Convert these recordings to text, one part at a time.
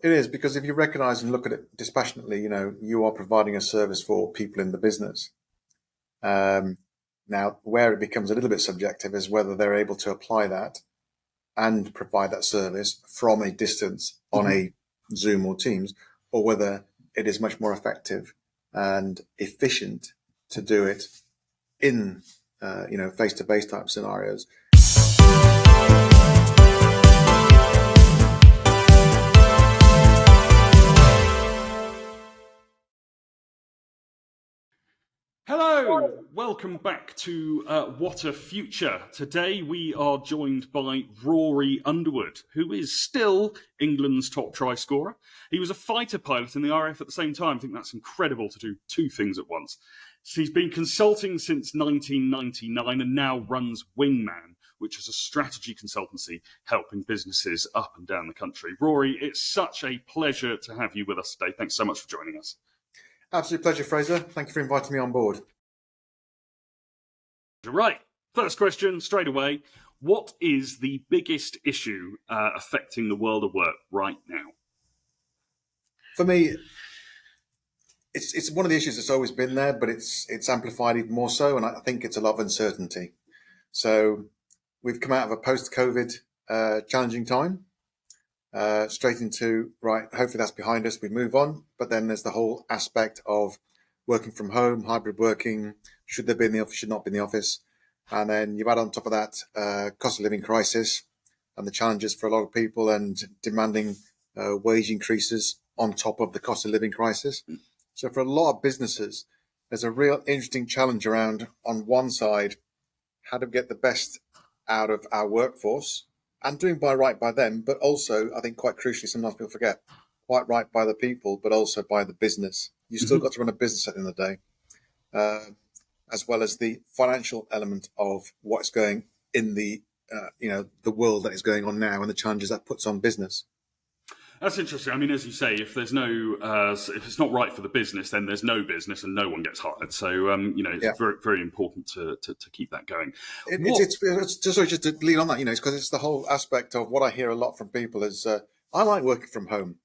It is, because if you recognise and look at it dispassionately, you are providing a service for people in the business. Now, where it becomes a little bit subjective is whether they're able to apply that and provide that service from a distance on a Zoom or Teams, or whether it is much more effective and efficient to do it in, face-to-face type scenarios. Hello, welcome back to What a Future. Today we are joined by Rory Underwood, who is still England's top try scorer. He was a fighter pilot in the RAF at the same time. I think that's incredible to do two things at once. So he's been consulting since 1999 and now runs Wingman, which is a strategy consultancy helping businesses up and down the country. Rory, it's such a pleasure to have you with us today. Thanks so much for joining us. Absolute pleasure, Fraser. Thank you for inviting me on board. Right. First question, straight away. What is the biggest issue affecting the world of work right now? For me, it's one of the issues that's always been there, but it's amplified even more so, and I think it's a lot of uncertainty. So we've come out of a post-COVID challenging time. Straight into, right, hopefully that's behind us, we move on. But then there's the whole aspect of working from home, hybrid working, should they be in the office, should not be in the office. And then you add on top of that cost of living crisis and the challenges for a lot of people and demanding wage increases on top of the cost of living crisis. So for a lot of businesses, there's a real interesting challenge around, on one side, how to get the best out of our workforce, and doing right by them, but also, I think quite crucially, sometimes people forget, quite right by the people, but also by the business. You still got to run a business at the end of the day, as well as the financial element of what's going in the world that is going on now and the challenges that puts on business. That's interesting. I mean, as you say, if there's no, if it's not right for the business, then there's no business and no one gets hired. So, it's very, very important to keep that going. It's just to lean on that, it's because it's the whole aspect of what I hear a lot from people is, I like working from home.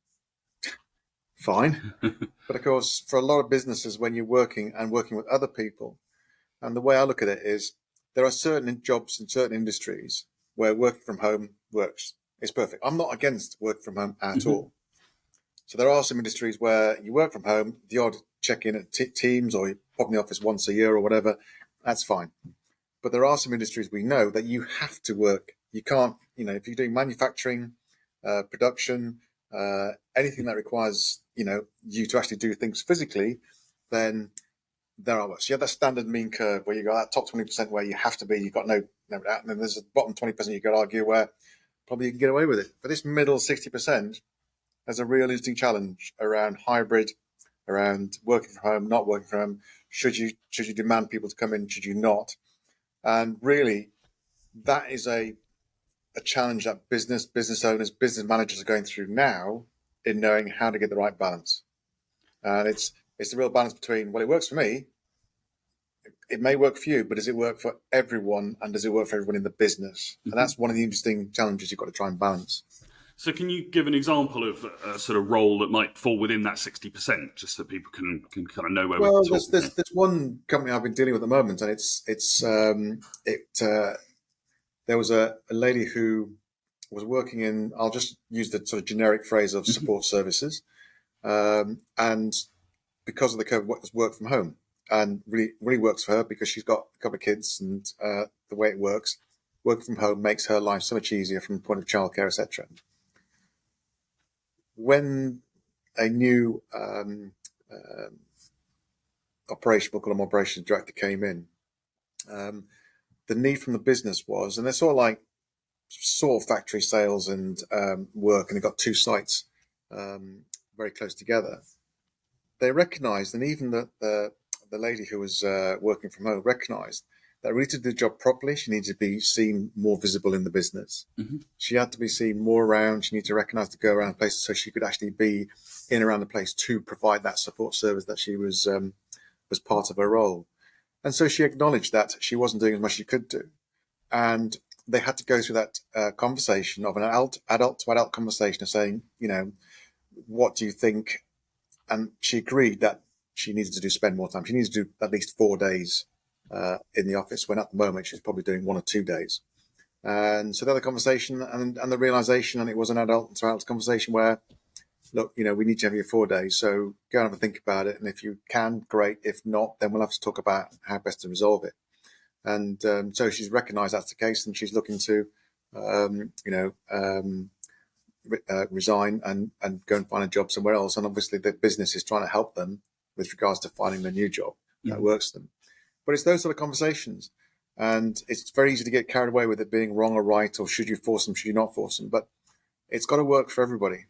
Fine. But of course, for a lot of businesses, when you're working with other people, and the way I look at it is there are certain jobs in certain industries where working from home works. It's perfect. I'm not against work from home at all. So there are some industries where you work from home, the odd check-in at Teams, or you pop in the office once a year or whatever, that's fine. But there are some industries we know that you have to work. You can't, if you're doing manufacturing, production, anything that requires, you to actually do things physically, then there are. So you have that standard mean curve where you got that top 20% where you have to be, you've got no doubt, and then there's a bottom 20% you could argue where probably you can get away with it. But this middle 60% has a real interesting challenge around hybrid, around working from home, not working from home. Should you demand people to come in? Should you not? And really, that is a challenge that business owners, business managers are going through now in knowing how to get the right balance. And it's the real balance between, well, it works for me. It may work for you, but does it work for everyone? And does it work for everyone in the business? And that's one of the interesting challenges you've got to try and balance. So can you give an example of a sort of role that might fall within that 60%, just so people can kind of know where we're talking? There's one company I've been dealing with at the moment, and there was a lady who was working in, I'll just use the sort of generic phrase of support services, and because of the COVID, work from home. And really works for her because she's got a couple of kids, and the way it works, working from home makes her life so much easier from the point of childcare, etc. When a new we'll call him operations director, came in, the need from the business was, and they're sort of factory sales and work, and they've got two sites very close together. They recognised, and even the lady who was working from home recognised that really to do the job properly, she needed to be seen more visible in the business. She had to be seen more around. She needed to recognise to go around places so she could actually be in around the place to provide that support service that she was part of her role. And so she acknowledged that she wasn't doing as much as she could do. And they had to go through that conversation of an adult to adult conversation of saying, what do you think? And she agreed that she needed to spend more time. She needs to do at least 4 days in the office, when at the moment she's probably doing 1 or 2 days. And so they had a conversation and the realization, and it was an adult conversation where, look, we need to have you 4 days. So go and have a think about it. And if you can, great. If not, then we'll have to talk about how best to resolve it. And so she's recognised that's the case, and she's looking to, resign and go and find a job somewhere else. And obviously the business is trying to help them with regards to finding a new job that works for them. But it's those sort of conversations. And it's very easy to get carried away with it being wrong or right, or should you force them, should you not force them? But it's got to work for everybody.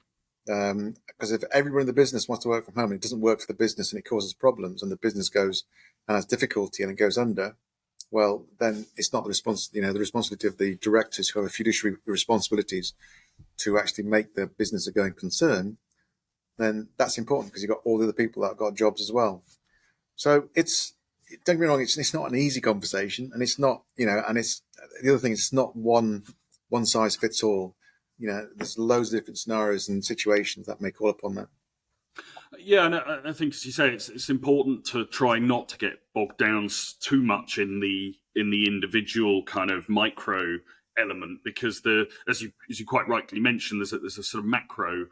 Because if everyone in the business wants to work from home, and it doesn't work for the business and it causes problems, and the business goes and has difficulty and it goes under, well, then it's not the responsibility of the directors who have fiduciary responsibilities to actually make the business a going concern. Then that's important, because you've got all the other people that have got jobs as well. So don't get me wrong, it's not an easy conversation, and it's not, and it's the other thing is it's not one size fits all. There's loads of different scenarios and situations that may call upon that. Yeah, and I think, as you say, it's important to try not to get bogged down too much in the individual kind of micro element, because as you quite rightly mentioned, there's a sort of macro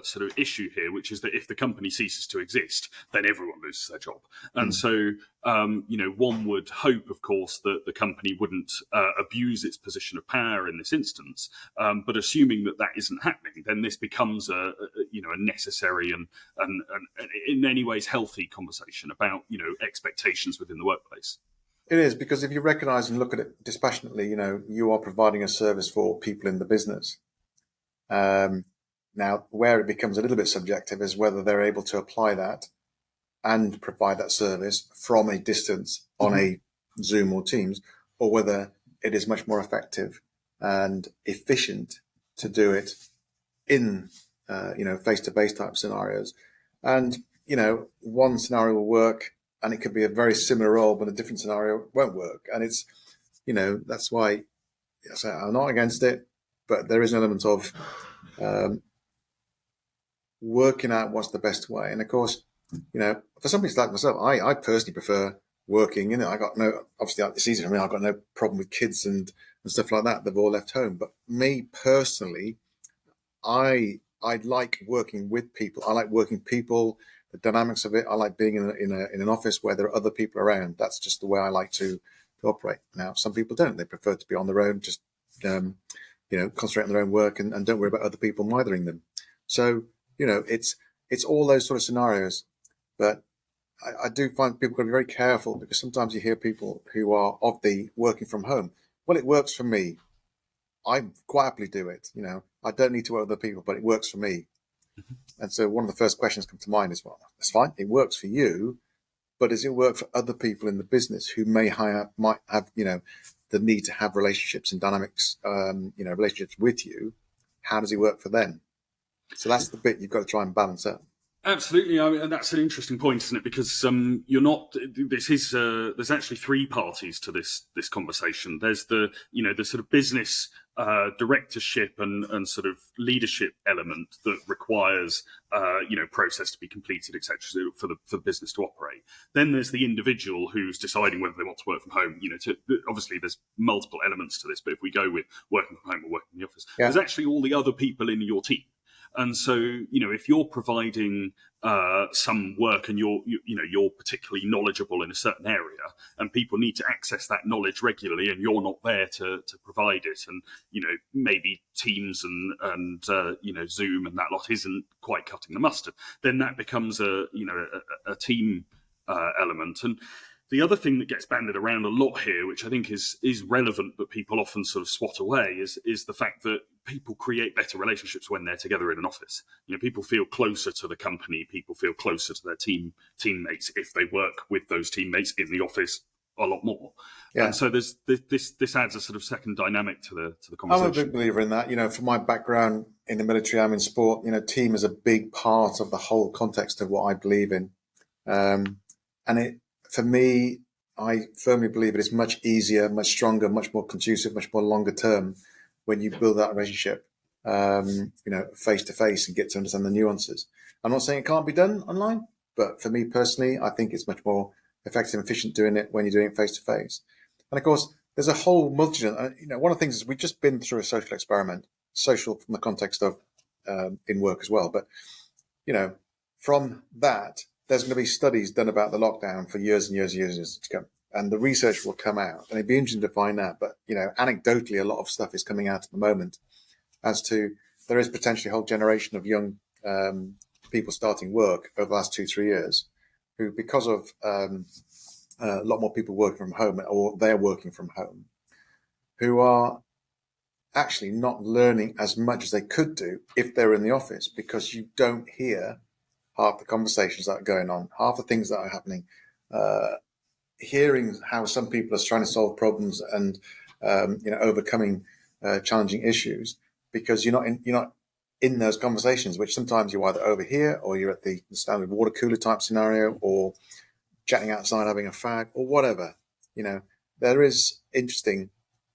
sort of issue here, which is that if the company ceases to exist, then everyone loses their job. And so one would hope, of course, that the company wouldn't abuse its position of power in this instance. But assuming that isn't happening, then this becomes a necessary and in many ways healthy conversation about expectations within the workplace. It is, because if you recognise and look at it dispassionately, you are providing a service for people in the business. Now, where it becomes a little bit subjective is whether they're able to apply that and provide that service from a distance on a Zoom or Teams, or whether it is much more effective and efficient to do it in, face-to-face type scenarios. And, one scenario will work, and it could be a very similar role, but a different scenario won't work. And it's, that's why I'm not against it, but there is an element of working out what's the best way. And of course, for somebody like myself, I personally prefer working. Obviously it's easy for me. I've got no problem with kids and stuff like that. They've all left home. But me personally, I like working with people. I like working people, the dynamics of it. I like being in an office where there are other people around. That's just the way I like to operate. Now, some people don't. They prefer to be on their own, just concentrate on their own work and don't worry about other people mothering them. So it's all those sort of scenarios. But I do find people got to be very careful, because sometimes you hear people who are of the working from home. Well, it works for me. I quite happily do it. I don't need to work with other people, but it works for me. And so one of the first questions come to mind is, well, that's fine. It works for you, but does it work for other people in the business who might have, the need to have relationships and dynamics, relationships with you? How does it work for them? So that's the bit you've got to try and balance out. Absolutely, and that's an interesting point, isn't it? Because you're not. There's actually three parties to this conversation. There's the sort of business directorship and sort of leadership element that requires process to be completed, etc., for the business to operate. Then there's the individual who's deciding whether they want to work from home. Obviously there's multiple elements to this, but if we go with working from home or working in the office, there's actually all the other people in your team. And so, if you're providing some work and you're particularly knowledgeable in a certain area, and people need to access that knowledge regularly, and you're not there to provide it, and maybe Teams and Zoom and that lot isn't quite cutting the mustard, then that becomes a team element. And the other thing that gets bandied around a lot here, which I think is relevant, but people often sort of swat away, is the fact that people create better relationships when they're together in an office. People feel closer to the company, people feel closer to their teammates if they work with those teammates in the office a lot more. Yeah. And so there's this adds a sort of second dynamic to the conversation. I'm a big believer in that. From my background in the military, I'm in sport. Team is a big part of the whole context of what I believe in, for me, I firmly believe it is much easier, much stronger, much more conducive, much more longer term when you build that relationship face to face and get to understand the nuances. I'm not saying it can't be done online, but for me personally, I think it's much more effective and efficient doing it when you're doing it face to face. And of course, there's a whole multitude. One of the things is we've just been through a social experiment, social from the context of in work as well. But from that, there's going to be studies done about the lockdown for years and years and years to come. And the research will come out, and it'd be interesting to find out. But anecdotally, a lot of stuff is coming out at the moment as to there is potentially a whole generation of young people starting work over the last 2-3 years who, because of a lot more people working from home or they're working from home, who are actually not learning as much as they could do if they're in the office, because you don't hear half the conversations that are going on, half the things that are happening, hearing how some people are trying to solve problems and overcoming challenging issues, because you're not in those conversations, which sometimes you either overhear or you're at the standard water cooler type scenario or chatting outside having a fag or whatever. There is interesting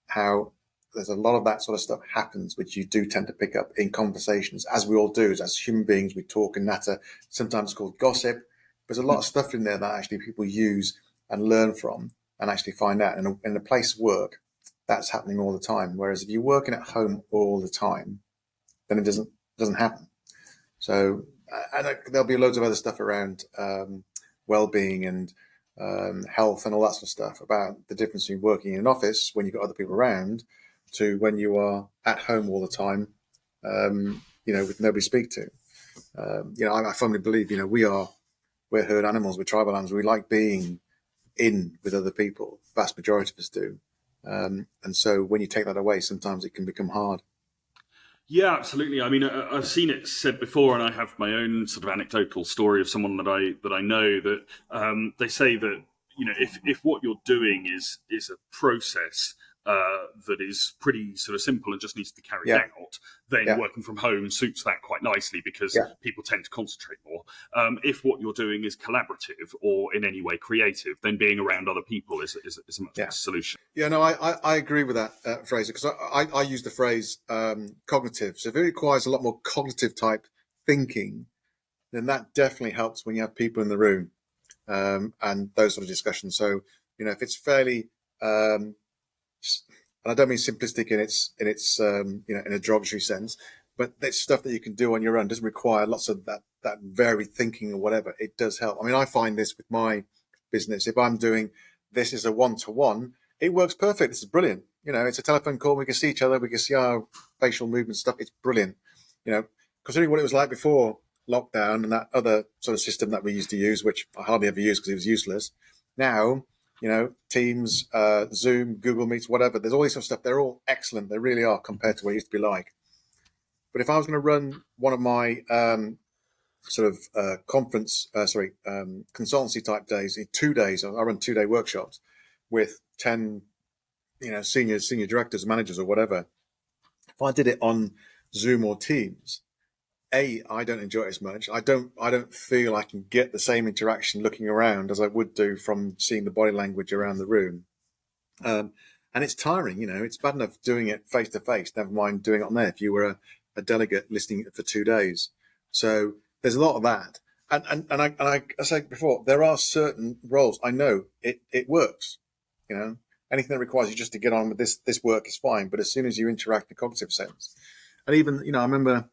how there's a lot of that sort of stuff happens, which you do tend to pick up in conversations, as we all do. As human beings, we talk and natter, sometimes called gossip. There's a lot of stuff in there that actually people use and learn from and actually find out. And in the place of work, that's happening all the time. Whereas if you're working at home all the time, then it doesn't happen. So there'll be loads of other stuff around well-being and health and all that sort of stuff about the difference between working in an office when you've got other people around to when you are at home all the time, with nobody to speak to. I firmly believe, we're herd animals, we're tribal animals. We like being in with other people. Vast majority of us do. And so when you take that away, sometimes it can become hard. Yeah, absolutely. I mean, I've seen it said before, and I have my own sort of anecdotal story of someone that I know that they say that if what you're doing is a process that is pretty sort of simple and just needs to be carried out, then working from home suits that quite nicely because people tend to concentrate more. If what you're doing is collaborative or in any way creative, then being around other people is a much better solution. Yeah, no, I agree with that, Fraser, because I use the phrase cognitive. So if it requires a lot more cognitive type thinking, then that definitely helps when you have people in the room and those sort of discussions. So, if it's fairly, and I don't mean simplistic in its in a derogatory sense, but it's stuff that you can do on your own. It doesn't require lots of that varied thinking or whatever. It does help. I mean, I find this with my business. If I'm doing this as a one-to-one, it works perfect. This is brilliant. It's a telephone call. We can see each other. We can see our facial movement stuff. It's brilliant. Considering what it was like before lockdown and that other sort of system that we used to use, which I hardly ever used because it was useless. Now, Teams, Zoom, Google Meets, whatever. There's all these sort of stuff. They're all excellent. They really are compared to what it used to be like. But if I was going to run one of my consultancy type days in 2 days, I run 2-day workshops with 10, senior directors, managers or whatever. If I did it on Zoom or Teams, I don't enjoy it as much. I don't feel I can get the same interaction looking around as I would do from seeing the body language around the room. And it's tiring, it's bad enough doing it face to face, never mind doing it on there if you were a delegate listening for 2 days. So there's a lot of that. And I said before, there are certain roles. I know it works, anything that requires you just to get on with this work is fine. But as soon as you interact in a cognitive sense, and even, I remember,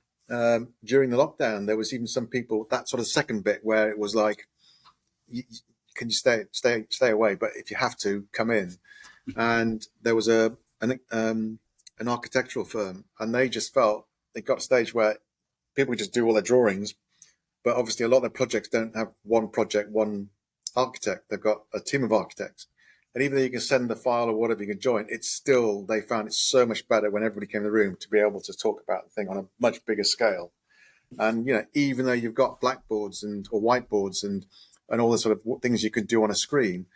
during the lockdown, there was even some people, that sort of second bit where it was like, can you stay away? But if you have to, come in. And there was an architectural firm, and they just felt they got to a stage where people just do all their drawings, but obviously a lot of their projects don't have one project, one architect. They've got a team of architects. And even though you can send the file or whatever you can join, it's still, they found it so much better when everybody came in the room to be able to talk about the thing on a much bigger scale. And, even though you've got blackboards or whiteboards and all the sort of things you could do on a screen,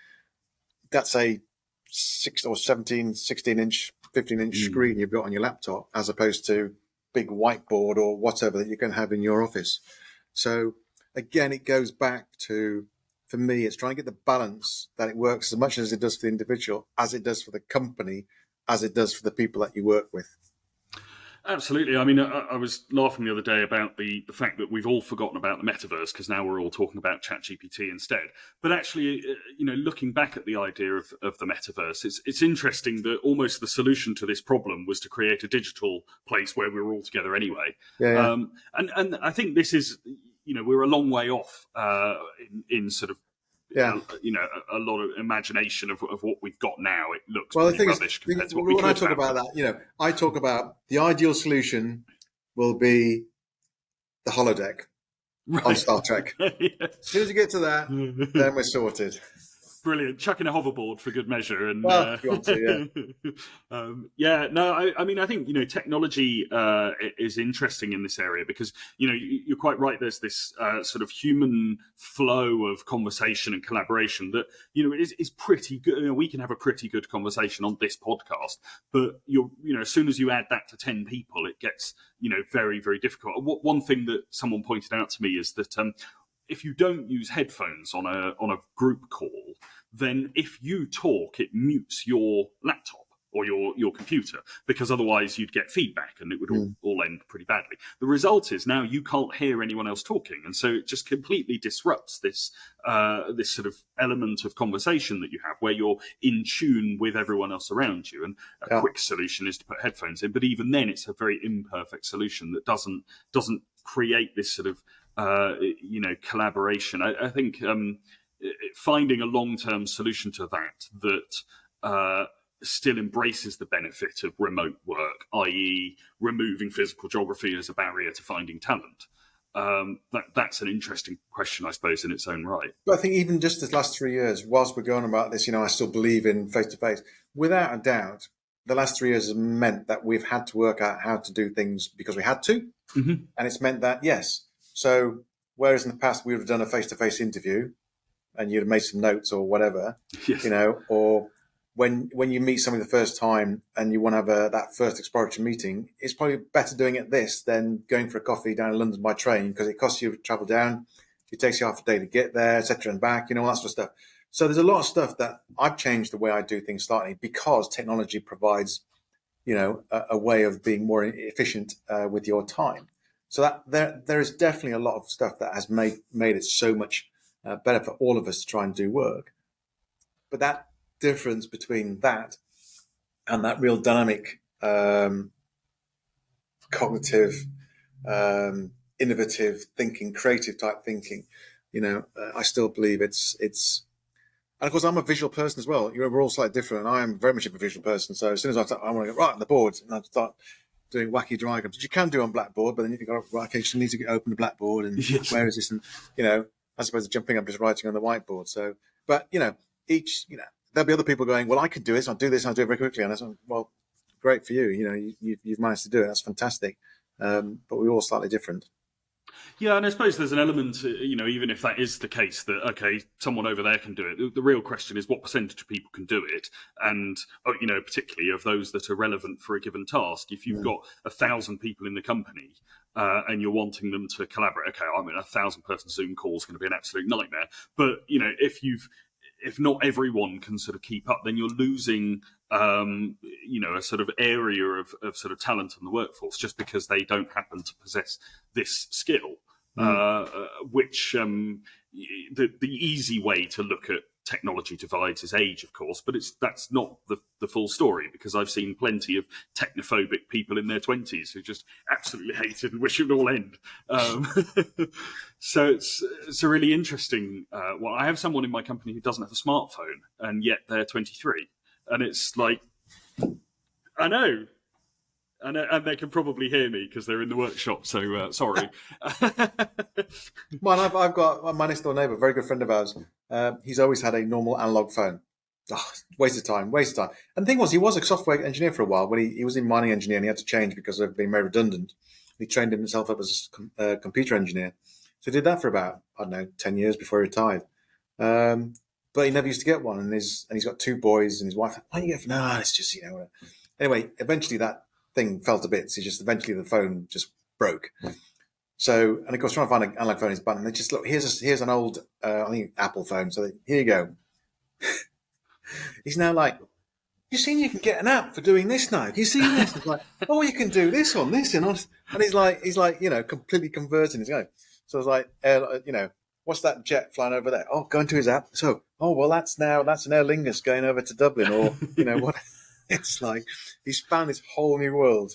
that's a 6 or 17, 16 inch, 15 inch screen you've got on your laptop, as opposed to big whiteboard or whatever that you can have in your office. So again, it goes back to, for me, it's trying to get the balance that it works as much as it does for the individual, as it does for the company, as it does for the people that you work with. Absolutely. I mean, I was laughing the other day about the fact that we've all forgotten about the metaverse because now we're all talking about ChatGPT instead. But actually, looking back at the idea of the metaverse, it's interesting that almost the solution to this problem was to create a digital place where we were all together anyway. Yeah, And I think this is, we're a long way off in sort of yeah. a lot of imagination of what we've got now. It looks Well, the pretty thing rubbish is, compared to what we when I could talk have. about that, I talk about the ideal solution will be the holodeck on Star Trek. Yeah. As soon as you get to that, then we're sorted. Brilliant. Chucking a hoverboard for good measure. And Well, if you want to, I mean, I think, technology is interesting in this area because, you're quite right. There's this sort of human flow of conversation and collaboration that, is pretty good. We can have a pretty good conversation on this podcast, but as soon as you add that to 10 people, it gets, very, very difficult. One thing that someone pointed out to me is that, if you don't use headphones on a group call, then if you talk, it mutes your laptop or your computer, because otherwise you'd get feedback and it would all end pretty badly. The result is now you can't hear anyone else talking, and so it just completely disrupts this sort of element of conversation that you have, where you're in tune with everyone else around you. And a quick solution is to put headphones in, but even then, it's a very imperfect solution that doesn't create this sort of collaboration. I think finding a long-term solution to that still embraces the benefit of remote work, i.e. removing physical geography as a barrier to finding talent. That's an interesting question, I suppose, in its own right. But I think even just this last 3 years, whilst we're going about this, I still believe in face-to-face. Without a doubt, the last 3 years has meant that we've had to work out how to do things because we had to. Mm-hmm. And it's meant that, yes. So whereas in the past we would have done a face-to-face interview and you'd have made some notes or whatever, yes. Or when you meet somebody the first time and you want to have that first exploratory meeting, it's probably better doing it than going for a coffee down in London by train, because it costs you to travel down. It takes you half a day to get there, etc. and back, all that sort of stuff. So there's a lot of stuff that I've changed the way I do things slightly because technology provides, a way of being more efficient with your time. So that there is definitely a lot of stuff that has made it so much better for all of us to try and do work. But that difference between that and that real dynamic, cognitive, innovative thinking, creative type thinking, I still believe it's. And of course, I'm a visual person as well. We're all slightly different, and I am very much of a visual person. So as soon as I want to go right on the board, and I start doing wacky diagrams, which you can do on Blackboard, but then you go, right, okay, you need to open the Blackboard, and yes. Where is this? And, as opposed to jumping up, just writing on the whiteboard. So, but, there'll be other people going, well, I could do this, I'll do this, I'll do it very quickly. And I said, well, great for you. You've managed to do it. That's fantastic. But we're all slightly different. Yeah, and I suppose there's an element, even if that is the case, that, okay, someone over there can do it. The real question is what percentage of people can do it, and, particularly of those that are relevant for a given task. If you've got 1,000 people in the company and you're wanting them to collaborate, okay, I mean, 1,000-person Zoom call is going to be an absolute nightmare. But, if not everyone can sort of keep up, then you're losing, a sort of area of sort of talent in the workforce just because they don't happen to possess this skill. Which the easy way to look at technology divides is age, of course, but that's not the full story, because I've seen plenty of technophobic people in their 20s who just absolutely hate it and wish it would all end. So it's a really interesting one. I have someone in my company who doesn't have a smartphone, and yet they're 23, and it's like, I know. And they can probably hear me because they're in the workshop, so sorry. Well, I've got my next door neighbour, a very good friend of ours. He's always had a normal analog phone. Oh, waste of time. And the thing was, he was a software engineer for a while. When he was in mining engineer, and he had to change because of being very redundant. He trained himself up as a computer engineer. So he did that for about, 10 years before he retired. But he never used to get one. And he's got 2 boys, and his wife, why don't you get? No, it's just, Anyway, eventually that thing fell to bits. Eventually the phone just broke. So, and of course, trying to find an analog phone is button. They just look, here's an old, I think Apple phone. So here you go. He's now like you seen you can get an app for doing this now? Have you seen this? It's like, oh, you can do this on this and on. And he's like, completely converting his going. So I was like, what's that jet flying over there? Oh, go into his app. So, oh, well, that's an Aer Lingus going over to Dublin, or what? It's like he's found this whole new world.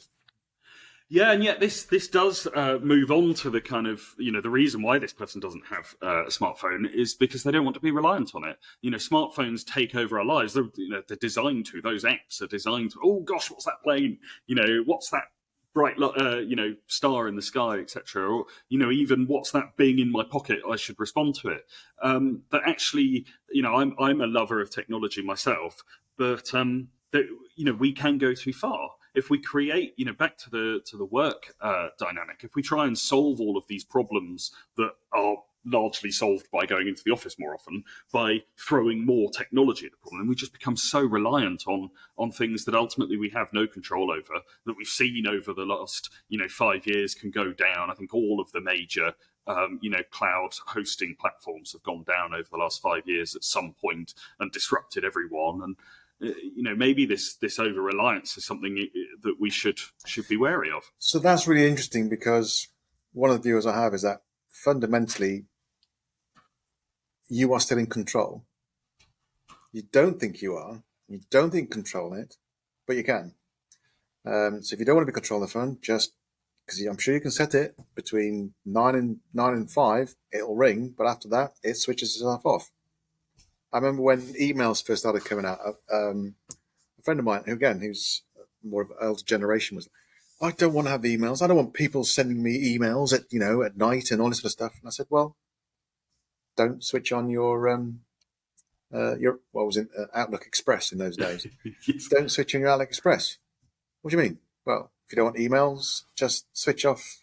Yeah, and yet this does move on to the kind of, the reason why this person doesn't have a smartphone is because they don't want to be reliant on it. Smartphones take over our lives. They're designed to. Those apps are designed to. Oh gosh, what's that plane? What's that bright, star in the sky, etc. Or even what's that Bing in my pocket? I should respond to it. But actually, I'm a lover of technology myself, but we can go too far. If we create, back to the work dynamic, if we try and solve all of these problems that are largely solved by going into the office more often, by throwing more technology at the problem, we just become so reliant on things that ultimately we have no control over, that we've seen over the last 5 years can go down. I think all of the major cloud hosting platforms have gone down over the last 5 years at some point and disrupted everyone. And maybe this over reliance is something that we should be wary of. So that's really interesting, because one of the views I have is that fundamentally you are still in control. You don't think you are. You don't think control it, but you can. So if you don't want to be controlling the phone, just because I'm sure you can set it between 9 and 5, it'll ring, but after that it switches itself off. I remember when emails first started coming out, a friend of mine, who's more of an older generation, was, I don't want to have emails. I don't want people sending me emails at night and all this sort of stuff. And I said, well, don't switch on your what was it, Outlook Express in those days. Yes. Don't switch on your Outlook Express. What do you mean? Well, if you don't want emails, just switch off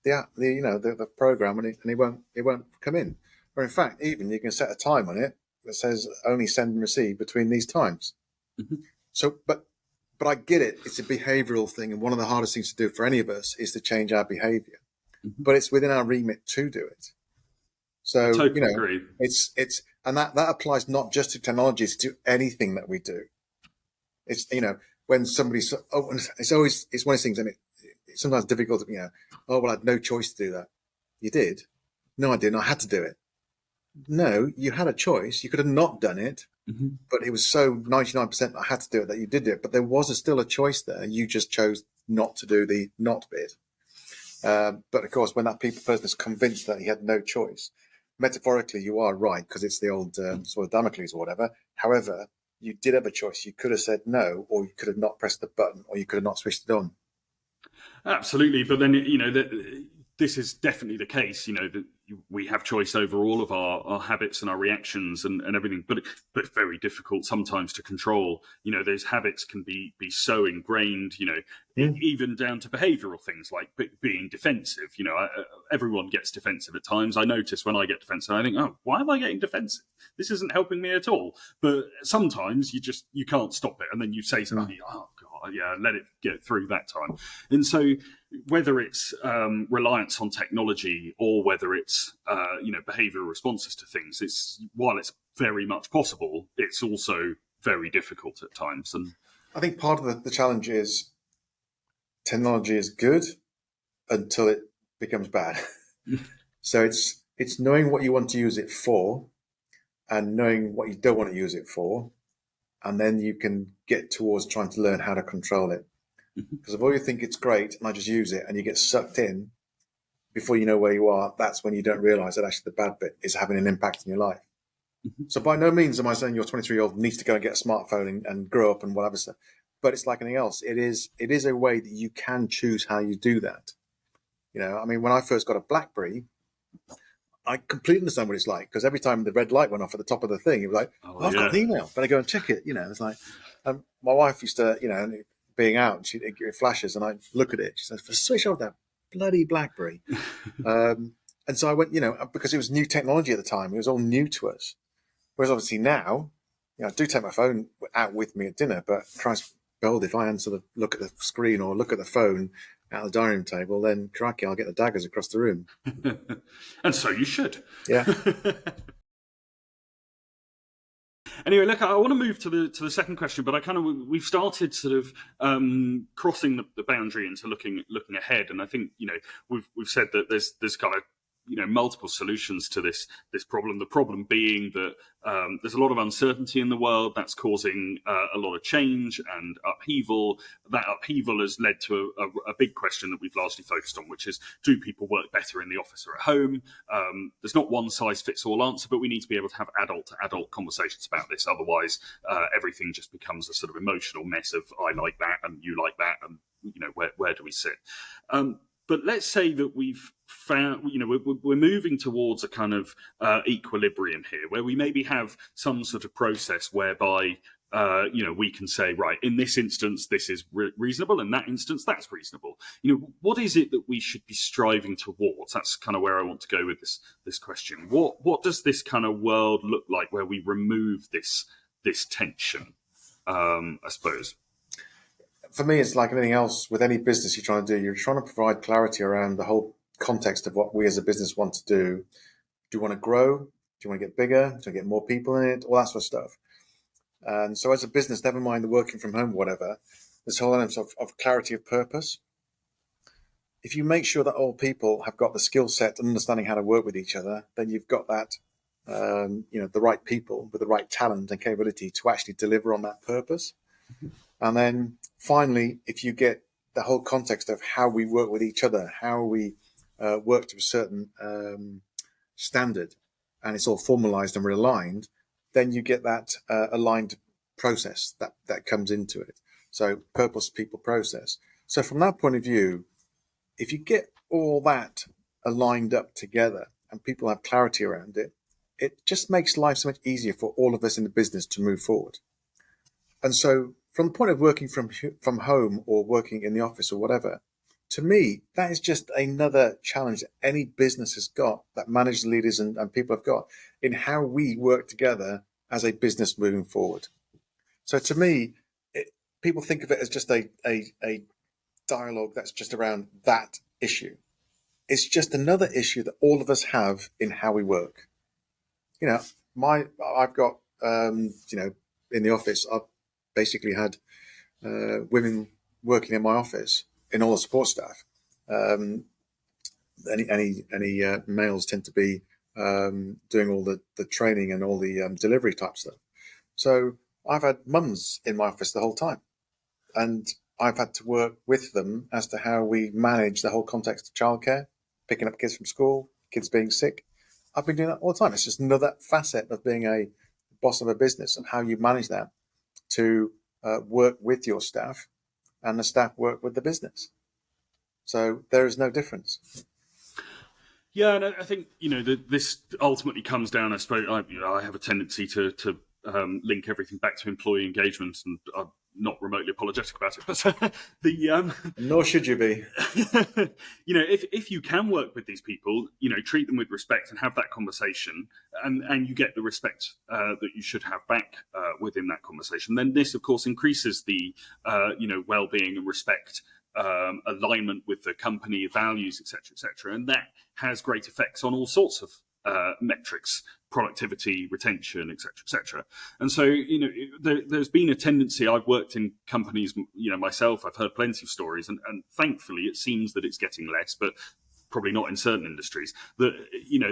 the app, the program, and it won't come in. Or in fact, even you can set a time on it that says only send and receive between these times. Mm-hmm. So, but I get it. It's a behavioural thing, and one of the hardest things to do for any of us is to change our behaviour. Mm-hmm. But it's within our remit to do it. So, I totally agree. It's and that applies not just to technologies, to anything that we do. It's when somebody's it's one of those things, and it's sometimes difficult to oh well, I had no choice to do that. You did? No, I didn't. I had to do it. No, you had a choice. You could have not done it, mm-hmm. but it was so 99% I had to do it that you did it. But there was still a choice there. You just chose not to do the not bit. But of course, when that person is convinced that he had no choice, metaphorically, you are right, because it's the old sort of Damocles or whatever. However, you did have a choice. You could have said no, or you could have not pressed the button, or you could have not switched it on. Absolutely, but then this is definitely the case. That we have choice over all of our habits and our reactions and everything, but it's very difficult sometimes to control. Those habits can be so ingrained. Even down to behavioural things like being defensive. Everyone gets defensive at times. I notice when I get defensive, I think, oh, why am I getting defensive? This isn't helping me at all. But sometimes you can't stop it, and then you say something. Oh God, yeah, let it get through that time. And so whether it's reliance on technology or whether it's behavioural responses to things, while it's very much possible, it's also very difficult at times. And I think part of the challenge is technology is good until it becomes bad. So it's knowing what you want to use it for and knowing what you don't want to use it for, and then you can get towards trying to learn how to control it. Because if all you think it's great and I just use it and you get sucked in, before you know where you are, that's when you don't realise that actually the bad bit is having an impact in your life. Mm-hmm. So by no means am I saying your 23-year-old needs to go and get a smartphone and grow up and whatever stuff. But it's like anything else. It is a way that you can choose how you do that. When I first got a BlackBerry, I completely understand what it's like, because every time the red light went off at the top of the thing, it was like, I've got an email. Better go and check it. It's like, my wife used to, being out, it flashes, and I look at it. She says, switch off that bloody BlackBerry. And so I went, because it was new technology at the time. It was all new to us. Whereas obviously now, I do take my phone out with me at dinner, but Christ behold, if I answer look at the screen or look at the phone at the dining room table, then crikey, I'll get the daggers across the room. And so you should. Yeah. Anyway, look, I want to move to the second question, but we've started sort of crossing the boundary into looking ahead, and I think we've said that there's kind of multiple solutions to this problem. The problem being that there's a lot of uncertainty in the world that's causing a lot of change and upheaval. That upheaval has led to a big question that we've largely focused on, which is, do people work better in the office or at home? There's not one size fits all answer, but we need to be able to have adult to adult conversations about this. Otherwise, everything just becomes a sort of emotional mess of I like that and you like that, and where do we sit? But let's say that we've found, we're moving towards a kind of equilibrium here, where we maybe have some sort of process whereby, we can say, right, in this instance, this is reasonable, in that instance, that's reasonable. What is it that we should be striving towards? That's kind of where I want to go with this question. What does this kind of world look like where we remove this tension, I suppose? For me, it's like anything else with any business you're trying to do. You're trying to provide clarity around the whole context of what we as a business want to do. Do you want to grow? Do you want to get bigger? Do you want to get more people in it? All that sort of stuff. And so as a business, never mind the working from home, whatever, this whole element of clarity of purpose. If you make sure that all people have got the skill set and understanding how to work with each other, then you've got that, the right people with the right talent and capability to actually deliver on that purpose. And then finally, if you get the whole context of how we work with each other, how we work to a certain standard, and it's all formalized and realigned, then you get that aligned process that comes into it. So purpose, people, process. So from that point of view, if you get all that aligned up together and people have clarity around it, it just makes life so much easier for all of us in the business to move forward. And so from the point of working from home or working in the office or whatever, to me, that is just another challenge that any business has got, that managers, leaders and people have got, in how we work together as a business moving forward. So to me, people think of it as just a dialogue that's just around that issue. It's just another issue that all of us have in how we work. I've got, in the office, I've basically had women working in my office in all the support staff. Any males tend to be doing all the training and all the delivery type stuff. So I've had mums in my office the whole time, and I've had to work with them as to how we manage the whole context of childcare, picking up kids from school, kids being sick. I've been doing that all the time. It's just another facet of being a boss of a business and how you manage that to work with your staff and the staff work with the business. So there is no difference. Yeah, and I think this ultimately comes down. I suppose I have a tendency to link everything back to employee engagement, and I'm not remotely apologetic about it. But nor should you be. If you can work with these people, treat them with respect and have that conversation, and you get the respect that you should have back within that conversation, then this, of course, increases the well-being and respect. Alignment with the company values, etc., and that has great effects on all sorts of metrics, productivity, retention, etc. And so, there's been a tendency. I've worked in companies, myself. I've heard plenty of stories, and thankfully, it seems that it's getting less, but probably not in certain industries. That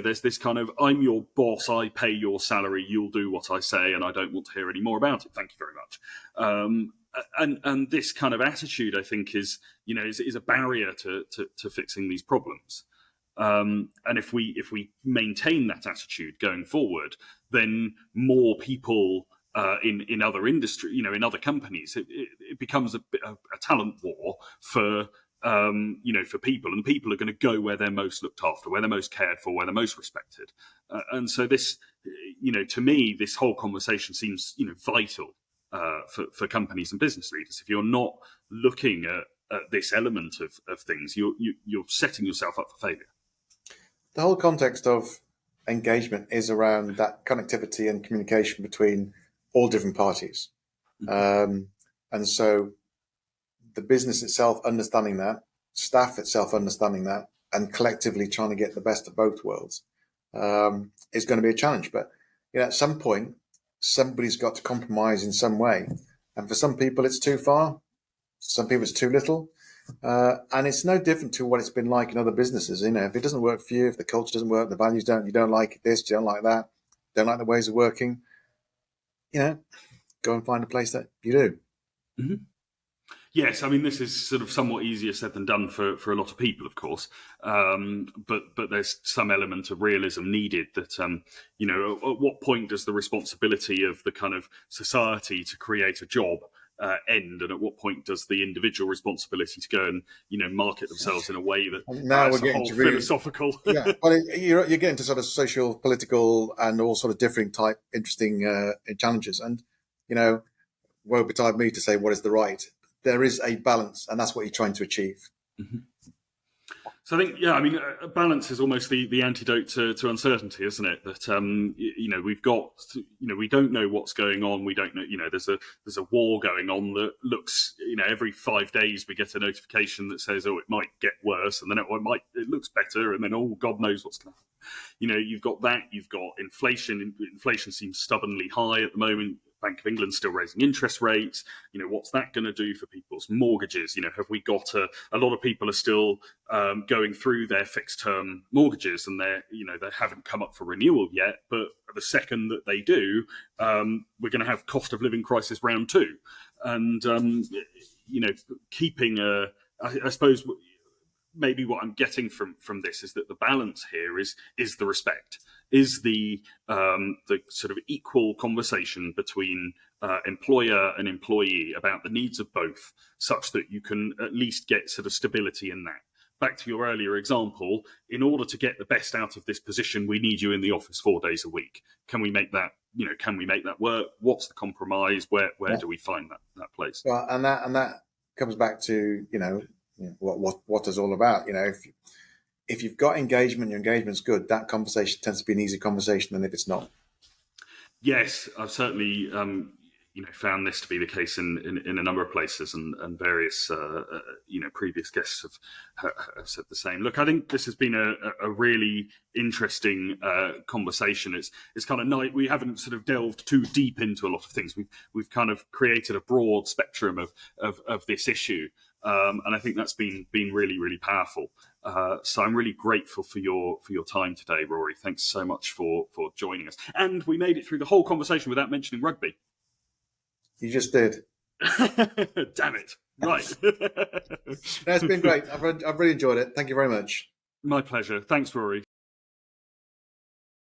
there's this kind of I'm your boss, I pay your salary, you'll do what I say, and I don't want to hear any more about it. Thank you very much. And this kind of attitude, I think, is a barrier to fixing these problems. And if we maintain that attitude going forward, then more people in other industry, in other companies, it becomes a talent war for people, and people are going to go where they're most looked after, where they're most cared for, where they're most respected. And so this, to me, this whole conversation seems vital. For companies and business leaders, if you're not looking at this element of things, you're setting yourself up for failure. The whole context of engagement is around that connectivity and communication between all different parties. And so the business itself understanding that, staff itself understanding that, and collectively trying to get the best of both worlds is going to be a challenge. But at some point, somebody's got to compromise in some way. And for some people, it's too far. Some people, it's too little. And it's no different to what it's been like in other businesses. If it doesn't work for you, if the culture doesn't work, the values don't, you don't like this, you don't like that, don't like the ways of working, go and find a place that you do. Mm-hmm. Yes, I mean, this is sort of somewhat easier said than done for a lot of people, of course. But there's some element of realism needed that, at what point does the responsibility of the kind of society to create a job end? And at what point does the individual responsibility to go and, market themselves in a way that now we're getting to philosophical. Yeah, well, you're getting to sort of social, political, and all sort of differing type interesting challenges. And, woe betide me to say what is the right. There is a balance, and that's what you're trying to achieve. Mm-hmm. So I think, balance is almost the antidote to uncertainty, isn't it? That we've got, we don't know what's going on. We don't know, there's a war going on that looks, every 5 days we get a notification that says, oh, it might get worse, and then it looks better, and then God knows what's going to happen. You've got that. You've got inflation. Inflation seems stubbornly high at the moment. Bank of England still raising interest rates. What's that going to do for people's mortgages? Have we got a lot of people are still going through their fixed term mortgages, and they haven't come up for renewal yet. But the second that they do, we're going to have cost of living crisis round 2, and keeping I suppose maybe what I'm getting from this is that the balance here is the respect, is the sort of equal conversation between employer and employee about the needs of both, such that you can at least get sort of stability in that. Back to your earlier example, in order to get the best out of this position, we need you in the office 4 days a week. Can we make that? Can we make that work? What's the compromise? Where do we find that place? Well, and that comes back to what it's all about. If you've got engagement, your engagement's good. That conversation tends to be an easy conversation than if it's not. Yes, I've certainly found this to be the case in a number of places, and various previous guests have said the same. Look, I think this has been a really interesting conversation. It's kind of nice. We haven't sort of delved too deep into a lot of things. We've kind of created a broad spectrum of this issue. And I think that's been really, really powerful. So I'm really grateful for your time today, Rory. Thanks so much for joining us. And we made it through the whole conversation without mentioning rugby. You just did. Damn it. Right. No, it's been great. I've really enjoyed it. Thank you very much. My pleasure. Thanks, Rory.